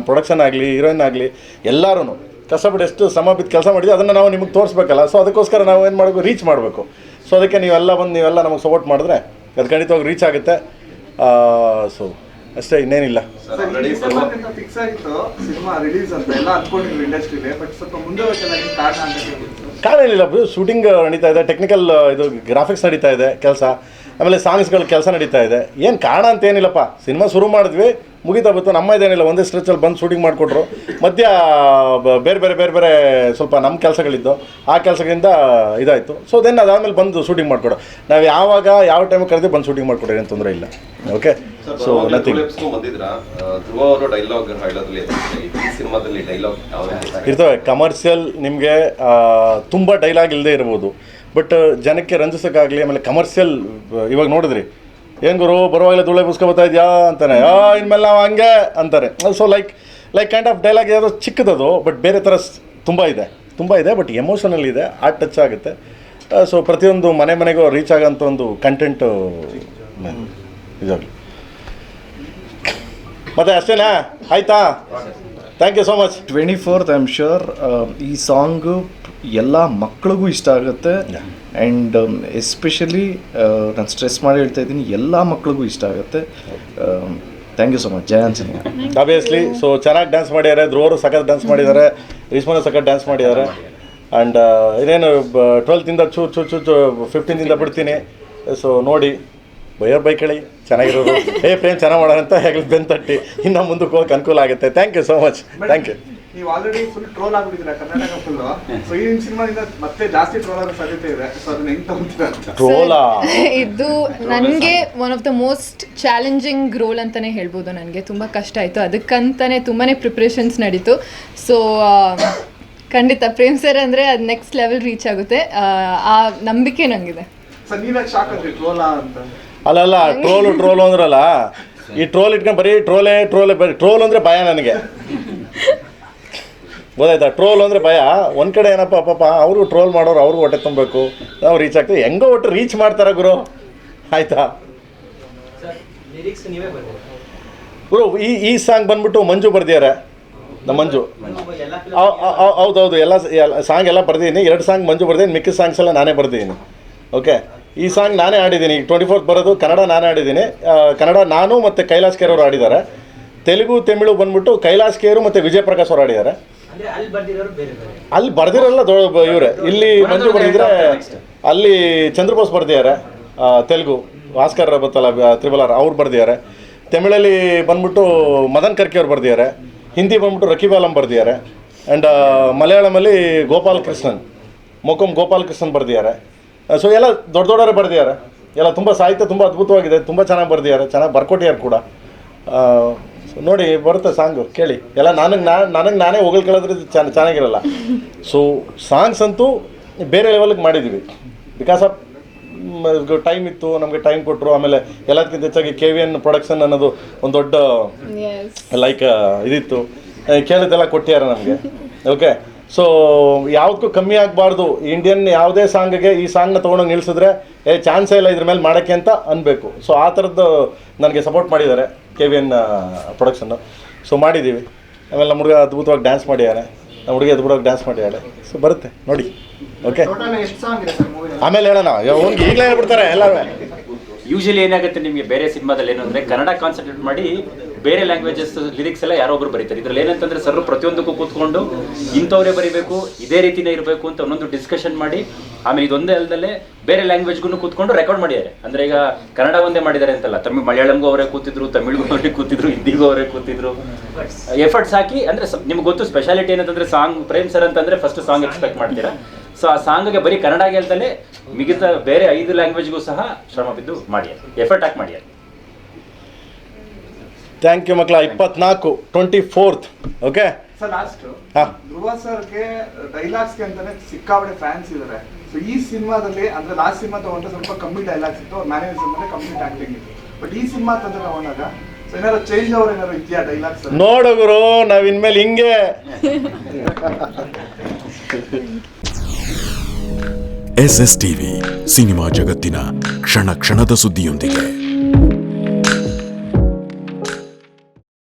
Production ಆಗಲಿ heroine ಆಗಲಿ ಎಲ್ಲರೂ ಕಷ್ಟಪಟ್ಟು ಎಷ್ಟು ಶ್ರಮ ಬಿದ್ದು ಕೆಲಸ ಮಾಡಿದ್ವಿ ಅದನ್ನು ನಾವು ನಿಮಗೆ ತೋರಿಸ್ಬೇಕಲ್ಲ. ಸೊ ಅದಕ್ಕೋಸ್ಕರ ನಾವು ಏನು ಮಾಡಬೇಕು, ರೀಚ್ ಮಾಡಬೇಕು. ಸೊ ಅದಕ್ಕೆ ನೀವೆಲ್ಲ ನಮಗೆ ಸಪೋರ್ಟ್ ಮಾಡಿದ್ರೆ ಅದು ಖಂಡಿತವಾಗಿ ರೀಚ್ ಆಗುತ್ತೆ. ಸೊ ಅಷ್ಟೇ, ಇನ್ನೇನಿಲ್ಲ. ಕಾರಣ ಏನಿಲ್ಲ, ಶೂಟಿಂಗ್ ನಡೀತಾ ಇದೆ, ಟೆಕ್ನಿಕಲ್ ಇದು ಗ್ರಾಫಿಕ್ಸ್ ನಡೀತಾ ಇದೆ ಕೆಲಸ, ಆಮೇಲೆ ಸಾಂಗ್ಸ್ಗಳ ಕೆಲಸ ನಡೀತಾ ಇದೆ. ಏನು ಕಾರಣ ಅಂತ ಏನಿಲ್ಲಪ್ಪ, ಸಿನಿಮಾ ಶುರು ಮಾಡಿದ್ವಿ, ಮುಗಿತಾ ಬಂತು. ನಮ್ಮದೇನಿಲ್ಲ, ಒಂದೇ ಸ್ಟ್ರೆಚಲ್ಲಿ ಬಂದು ಶೂಟಿಂಗ್ ಮಾಡಿಕೊಟ್ರು. ಮಧ್ಯ ಬೇರೆ ಸ್ವಲ್ಪ ನಮ್ಮ ಕೆಲಸಗಳಿದ್ದು, ಆ ಕೆಲಸಗಳಿಂದ ಇದಾಯಿತು. ಸೊ ದೆನ್ ಅದಾದಮೇಲೆ ಬಂದು ಶೂಟಿಂಗ್ ಮಾಡಿಕೊಡು. ನಾವು ಯಾವ ಟೈಮಿಗೆ ಕರೆದು ಬಂದು ಶೂಟಿಂಗ್ ಮಾಡಿಕೊಡಿ, ಏನು ತೊಂದರೆ ಇಲ್ಲ. ಓಕೆ. ಸೊ ನಥಿಂಗ್ ಇರ್ತವೆ ಕಮರ್ಷಿಯಲ್. ನಿಮಗೆ ತುಂಬ ಡೈಲಾಗ್ ಇಲ್ಲದೆ ಇರ್ಬೋದು, ಬಟ್ ಜನಕ್ಕೆ ರಂಜಿಸೋಕ್ಕಾಗಲಿ. ಆಮೇಲೆ ಕಮರ್ಷಿಯಲ್ ಇವಾಗ ನೋಡಿದ್ರಿ, ಏನು ಗುರು ಬರುವಾಗಲೇ ಧೂಳೆ ಬುಸ್ಕೊಬತ್ತಾ ಇದೆಯಾ ಅಂತಾನೆ, ಇನ್ಮೇಲೆ ನಾವು ಹಂಗೆ ಅಂತಾರೆ. So like kind of dialogue ಯಾವುದೋ ಚಿಕ್ಕದದು, ಬಟ್ ಬೇರೆ ಥರ ತುಂಬ ಇದೆ, ಬಟ್ ಎಮೋಷನಲ್ ಇದೆ, ಆರ್ಟ್ ಟಚ್ ಆಗುತ್ತೆ. ಸೊ ಪ್ರತಿಯೊಂದು ಮನೆಗೂ ರೀಚ್ ಆಗೋಂಥ ಒಂದು ಕಂಟೆಂಟು ಇದಾಗಲಿ. ಮತ್ತು ಅಷ್ಟೇನಾ, ಆಯಿತಾ? Thank you so much. 24th I am sure ಈ ಸಾಂಗು ಎಲ್ಲ ಮಕ್ಕಳಿಗೂ ಇಷ್ಟ ಆಗುತ್ತೆ. ಆ್ಯಂಡ್ ಎಸ್ಪೆಷಲಿ ನಾನು ಸ್ಟ್ರೆಸ್ ಮಾಡಿ ಹೇಳ್ತಾ ಇದ್ದೀನಿ, ಎಲ್ಲ ಮಕ್ಳಿಗೂ ಇಷ್ಟ ಆಗುತ್ತೆ. Thank you so much. Jayant Sinha obviously. So ಚೆನ್ನಾಗಿ ಡ್ಯಾನ್ಸ್ ಮಾಡಿದ್ದಾರೆ, ಧ್ರುವರು ಸಖತ್ ಡ್ಯಾನ್ಸ್ ಮಾಡಿದ್ದಾರೆ, ರಿಸ್ಮಾನ ಸಖತ್ ಡ್ಯಾನ್ಸ್ ಮಾಡಿದ್ದಾರೆ. ಆ್ಯಂಡ್ ಇದೇನು 12th ಚೂರು 15th ಬಿಡ್ತೀನಿ. ಸೊ ನೋಡಿ, ಬೈಯರ್ ಬೈಕ್ ಹೇಳಿ ಚೆನ್ನಾಗಿರೋದು, ಪ್ರೇಮ್ ಚೆನ್ನಾಗಿ ಮಾಡೋಣ ಅಂತ ಹೇಳಿ ಬೆನ್ ತಟ್ಟಿ ಇನ್ನೂ ಮುಂದಕ್ಕೆ ಹೋಗಕ್ಕೆ ಅನುಕೂಲ ಆಗುತ್ತೆ. Thank you so much. Thank you. ನೀವು ಆಲ್ರೆಡಿ ಫುಲ್ ಟ್ರೋಲ್ ಆಗ್ಬಿಟ್ಟಿದ್ದೀರಾ ಕರ್ನಾಟಕ ಫುಲ್. ಸೊ ಈ ಸಿನಿಮಾದಿಂದ ಮತ್ತೆ ಜಾಸ್ತಿ ಟ್ರೋಲ್ ಆಗೋ ಸಾಧ್ಯತೆ ಇದೆ. ಸೊ ಅದನ್ನ ಹೆಂಗ್ ತಗೊಂತೀರಾ? ಟ್ರೋಲಾ ಇದು ನನಗೆ one of the most challenging role ಅಂತಲೇ ಹೇಳ್ಬೋದು. ನನಗೆ ತುಂಬ ಕಷ್ಟ ಆಯಿತು, ಅದಕ್ಕಂತಲೇ ತುಂಬಾ ಪ್ರಿಪ್ರೇಷನ್ಸ್ ನಡೀತು. ಸೊ ಖಂಡಿತ ಪ್ರೇಮ್ ಸರ್ ಅಂದರೆ ಅದು ನೆಕ್ಸ್ಟ್ ಲೆವೆಲ್ ರೀಚ್ ಆಗುತ್ತೆ, ಆ ನಂಬಿಕೆ ನನಗಿದೆ. ಸರ್ ನೀವೇ ಶಾಕ್ ಆದ್ರಿ ಟ್ರೋಲಾ ಅಂತ? ಅಲ್ಲ ಟ್ರೋಲು ಅಂದ್ರಲ್ಲ, ಈ ಟ್ರೋಲ್ ಇಟ್ಕೊಂಡು ಬರೀ ಟ್ರೋಲ್ ಅಂದರೆ ಭಯ ನನಗೆ, ಗೊತ್ತಾಯ್ತಾ? ಟ್ರೋಲ್ ಅಂದರೆ ಭಯ. ಒಂದು ಕಡೆ ಏನಪ್ಪ ಪಾಪ ಅವರು ಟ್ರೋಲ್ ಮಾಡೋರು, ಅವ್ರಿಗೂ ಹೊಟ್ಟೆ ತುಂಬಬೇಕು, ನಾವು ರೀಚ್ ಆಗ್ತೀವಿ. ಹೆಂಗೋ ಒಟ್ಟು ರೀಚ್ ಮಾಡ್ತಾರೆ ಗುರು, ಆಯಿತಾ ಗುರು? ಈ ಸಾಂಗ್ ಬಂದ್ಬಿಟ್ಟು ಮಂಜು ಬರ್ದಿದ್ದಾರೆ, ನಮ್ಮ ಮಂಜು. ಹೌದು, ಎಲ್ಲ ಸಾಂಗ್ ಎಲ್ಲ ಬರ್ದಿದ್ದೀನಿ. 2 ಸಾಂಗ್ ಮಂಜು ಬರ್ದಿದ್ದೀನಿ, ಮಿಕ್ಕಿದ ಸಾಂಗ್ಸ್ ಎಲ್ಲ ನಾನೇ ಬರ್ದಿದ್ದೀನಿ. ಓಕೆ. ಈ ಸಾಂಗ್ ನಾನೇ ಆಡಿದ್ದೀನಿ. 24th ಬರೋದು ಕನ್ನಡ ನಾನೇ ಆಡಿದ್ದೀನಿ. ಕನ್ನಡ ನಾನು ಮತ್ತು ಕೈಲಾಸ್ ಕೇರ್ ಅವರು ಆಡಿದ್ದಾರೆ. ತೆಲುಗು ತಮಿಳು ಬಂದ್ಬಿಟ್ಟು ಕೈಲಾಸ್ ಕೇರು ಮತ್ತು ವಿಜಯ್ ಪ್ರಕಾಶ್ ಅವರು ಆಡಿದ್ದಾರೆ. ಅಲ್ಲಿ ಬರ್ದಿರಲ್ಲ ಇವರೇ. ಇಲ್ಲಿ ಮಂಜು ಬರ್ದಿದ್ರೆ, ಅಲ್ಲಿ ಚಂದ್ರಬೋಸ್ ಬರ್ದಿದ್ದಾರೆ ತೆಲುಗು, ಭಾಸ್ಕರ್ ಬತ್ತಲ್ಲ ತ್ರಿಬಲ್ ಅವ್ರು ಬರ್ದಿದ್ದಾರೆ. ತಮಿಳಲ್ಲಿ ಬಂದ್ಬಿಟ್ಟು ಮದನ್ ಕರ್ಕಿ ಅವ್ರು ಬರ್ದಿದ್ದಾರೆ. ಹಿಂದಿ ಬಂದ್ಬಿಟ್ಟು ರಕೀಬ್ ಆಲಂ ಬರ್ದಿದ್ದಾರೆ. ಆ್ಯಂಡ್ ಮಲಯಾಳಮಲ್ಲಿ ಗೋಪಾಲ್ ಕೃಷ್ಣನ್ ಬರ್ದಿದ್ದಾರೆ. ಸೊ ಎಲ್ಲ ದೊಡ್ಡವರೇ ಬರ್ದಿದ್ದಾರೆ. ಎಲ್ಲ ತುಂಬ ಸಾಹಿತ್ಯ ತುಂಬ ಅದ್ಭುತವಾಗಿದೆ, ತುಂಬ ಚೆನ್ನಾಗಿ ಬರ್ದಿದ್ದಾರೆ, ಚೆನ್ನಾಗಿ ಬರ್ಕೊಟ್ಟಿದ್ದಾರೆ ಕೂಡ. ಸೊ ನೋಡಿ, ಬರುತ್ತೆ ಸಾಂಗು ಕೇಳಿ. ಎಲ್ಲ ನನಗೆ ನಾನೇ ಹೋಗಲ್ ಕೇಳಿದ್ರೆ ಚೆನ್ನಾಗಿರಲ್ಲ. ಸೊ ಸಾಂಗ್ಸ್ ಅಂತೂ ಬೇರೆ ಲೆವೆಲ್ಗೆ ಮಾಡಿದ್ದೀವಿ. ಬಿಕಾಸ್ ಆಫ್ ಟೈಮ್ ಇತ್ತು, ನಮಗೆ ಟೈಮ್ ಕೊಟ್ಟರು. ಆಮೇಲೆ ಎಲ್ಲದಕ್ಕಿಂತ ಹೆಚ್ಚಾಗಿ KVN ಪ್ರೊಡಕ್ಷನ್ ಅನ್ನೋದು ಒಂದು ದೊಡ್ಡ ಲೈಕ್ ಇದಿತ್ತು, ಕೇಳಿದ್ದೆಲ್ಲ ಕೊಟ್ಟಿದ್ದಾರೆ ನಮಗೆ. ಓಕೆ. ಸೊ ಯಾವುದಕ್ಕೂ ಕಮ್ಮಿ ಆಗಬಾರ್ದು. ಇಂಡಿಯನ್ ಯಾವುದೇ ಸಾಂಗ್ಗೆ ಈ ಸಾಂಗ್ನ ತೊಗೊಂಡೋಗಿ ನಿಲ್ಲಿಸಿದ್ರೆ ಚಾನ್ಸೇ ಇಲ್ಲ ಇದ್ರ ಮೇಲೆ ಮಾಡೋಕ್ಕೆ ಅಂತ ಅನ್ಬೇಕು. ಸೊ ಆ ಥರದ್ದು ನನಗೆ ಸಪೋರ್ಟ್ ಮಾಡಿದ್ದಾರೆ KVN ಪ್ರೊಡಕ್ಷನ್ನು. ಸೊ ಮಾಡಿದ್ದೀವಿ. ಆಮೇಲೆ ನಮ್ಮ ಹುಡುಗ ಅದ್ಭುತವಾಗಿ ಡ್ಯಾನ್ಸ್ ಮಾಡಿದ್ದಾರೆ, ಸೊ ಬರುತ್ತೆ ನೋಡಿ. ಓಕೆ, ಆಮೇಲೆ ಹೇಳೋಣ, ಅವ್ನಿಗೆ ಈಗಲೇ ಹೇಳ್ಬಿಡ್ತಾರೆ ಎಲ್ಲರೂ. ಯೂಶಲಿ ಏನಾಗುತ್ತೆ ನಿಮಗೆ ಬೇರೆ ಸಿನಿಮಾದಲ್ಲಿ ಏನು ಅಂದರೆ ಕನ್ನಡ ಕಾನ್ಸಂಟ್ರೇಟ್ ಮಾಡಿ ಬೇರೆ ಲ್ಯಾಂಗ್ವೇಜಸ್ ಲಿರಿಕ್ಸ್ ಎಲ್ಲ ಯಾರೋ ಒಬ್ರು ಬರೀತಾರೆ. ಇದ್ರಲ್ಲಿ ಏನಂತಂದ್ರೆ ಸರ್ ಪ್ರತಿಯೊಂದಕ್ಕೂ ಕೂತ್ಕೊಂಡು ಇಂಥವ್ರೇ ಬರೀಬೇಕು, ಇದೇ ರೀತಿನೇ ಇರಬೇಕು ಅಂತ ಒಂದೊಂದು ಡಿಸ್ಕಷನ್ ಮಾಡಿ, ಆಮೇಲೆ ಇದೊಂದೇ ಅಲ್ಲದಲ್ಲೇ ಬೇರೆ ಲ್ಯಾಂಗ್ವೇಜ್ಗೂ ಕೂತ್ಕೊಂಡು ರೆಕಾರ್ಡ್ ಮಾಡಿದ್ದಾರೆ. ಅಂದರೆ ಈಗ ಕನ್ನಡ ಒಂದೇ ಮಾಡಿದ್ದಾರೆ ಅಂತಲ್ಲ, ಮಲಯಾಳಂಗೂ ಅವರೇ ಕೂತಿದ್ರು, ತಮಿಳ್ಗೂ ಅವರೇ ಕೂತಿದ್ರು, ಹಿಂದಿಗೂ ಅವರೇ ಕೂತಿದ್ರು, ಎಫರ್ಟ್ಸ್ ಹಾಕಿ. ಅಂದರೆ ನಿಮ್ಗೆ ಗೊತ್ತು ಸ್ಪೆಷಾಲಿಟಿ ಏನಂತಂದ್ರೆ ಸಾಂಗ್ ಪ್ರೇಮ್ ಸರ್ ಅಂತಂದರೆ ಫಸ್ಟ್ ಸಾಂಗ್ ಎಕ್ಸ್ಪೆಕ್ಟ್ ಮಾಡ್ತೀರಾ. ಸೊ ಆ ಸಾಂಗ್ಗೆ ಬರೀ ಕನ್ನಡ ಗೆಲ್ದಲ್ಲೇ ಮಿಗತಾ ಬೇರೆ 5 ಲ್ಯಾಂಗ್ವೇಜ್ಗೂ ಸಹ ಶ್ರಮ ಬಿದ್ದು ಮಾಡ್ಯಾರ, ಎಫರ್ಟ್ ಹಾಕಿ ಮಾಡ್ಯಾರ. ಥ್ಯಾಂಕ್ ಯು ಮಕ್ಕಳ. 24th. ಓಕೆ ಸರ್ ಲಾಸ್ಟ್ ಧ್ರುವ ಸರ್ಗೆ ಡೈಲಾಗ್ಸ್ಗೆ ಅಂತಾನೆ ಸಿಕ್ಕಾಬಡೆ ಫ್ಯಾನ್ಸ್ ಇದ್ದಾರೆ. ಸೊ ಈ ಸಿನಿಮಾದಲ್ಲಿ ಅಂದ್ರೆ ಲಾಸ್ಟ್ ಸಿನಿಮಾ ತಗೊಂಡ್ರೆ ಸ್ವಲ್ಪ ಕಮ್ಮಿ ಡೈಲಾಗ್ಸ್ ಇತ್ತು, ಅವ್ರ ಮ್ಯಾನೇಜರ್ ಅಂದ್ರೆ ಕಂಪ್ಲೀಟ್ ಆಕ್ಟಿಂಗ್ ಇತ್ತು. ಬಟ್ ಈ ಸಿನಿಮಾ ತಂದ್ರೆ ತಗೊಂಡಾಗ ಏನಾದ್ರು ಚೇಂಜ್ ಅವ್ರು ಏನಾದ್ರು ಇದೆಯಾ ಡೈಲಾಗ್ಸ್? ನೋಡುಗರು, ನಾವ್ ಇನ್ಮೇಲೆ ಹಿಂಗೆ SSTV ಸಿನಿಮಾ ಜಗತ್ತಿನ ಕ್ಷಣ ಕ್ಷಣದ ಸುದ್ದಿಯೊಂದಿಗೆ.